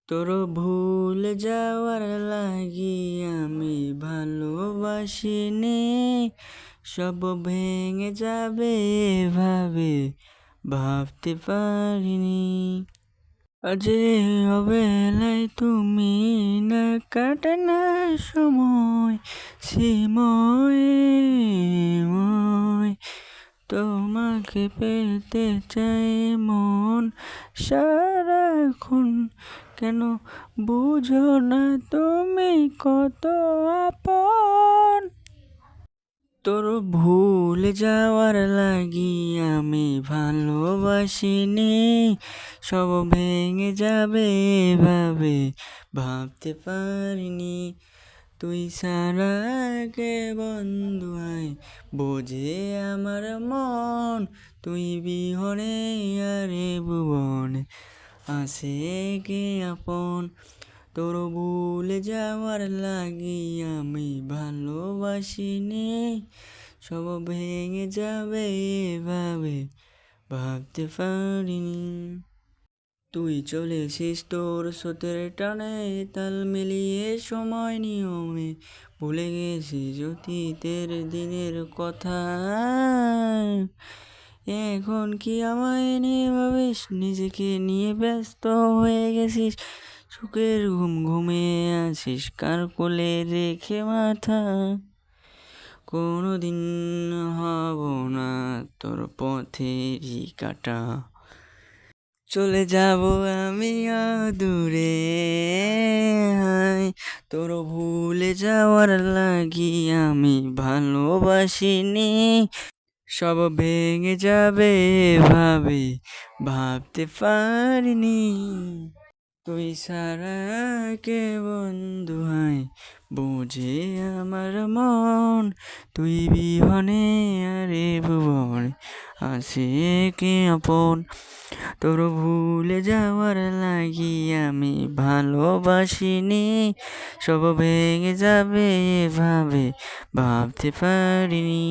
তোর ভুল যাওয়ার লাগি আমি ভালোবাসিনি, সব ভেঙে যাবে এভাবে ভাবতে পারিনি। আজ এই অবেলায় তুমি না কাটে না সময় শ্রীময় ময়, তোমাকে পেতে চাই মন সারাক্ষণ। কেন বুঝো না তুমি কত আপন? তোর ভুল যাওয়ার লাগি আমি ভালোবাসিনি, সব ভেঙে যাবে এভাবে ভাবতে পারিনি। তুই ছাড়া কে বন্ধু আয় বোঝে আমার মন, তুই বিহনে আরে ভুবনে আসে কে আপন? তোর ভুলে যাওয়ার লাগি আমি ভালোবাসিনি, সব ভেঙে যাবে এভাবে ভাবতে পারিনি। তুই চলেছিস তোর স্রোতের টানে, তাল মিলিয়ে সময় নিয়মে ভুলে গেছিস অতীতের দিনের কথা। এখন কি আমায় নিয়ে ভাবিস, নিজেকে নিয়ে ব্যস্ত হয়ে গেছিস, সুখের ঘুম ঘুমিয়ে আছিস কার কোলে রেখে মাথা। কোনোদিন হব না তোর পথেরই কাটা, চলে যাব আমি দূরে। তোর ভুলে যাওয়ার লাগি আমি ভালোবাসিনি, সব ভেঙে যাবে এভাবে ভাবতে পারিনি। তুই ছাড়া কে বন্ধু হয় বুঝে আমার মন, তুই বিহনে আরে ভুবনে আসে কে আপন? তোর ভুলে যাওয়ার লাগি আমি ভালোবাসিনি, সব ভেঙে যাবে এভাবে ভাবতে পারিনি।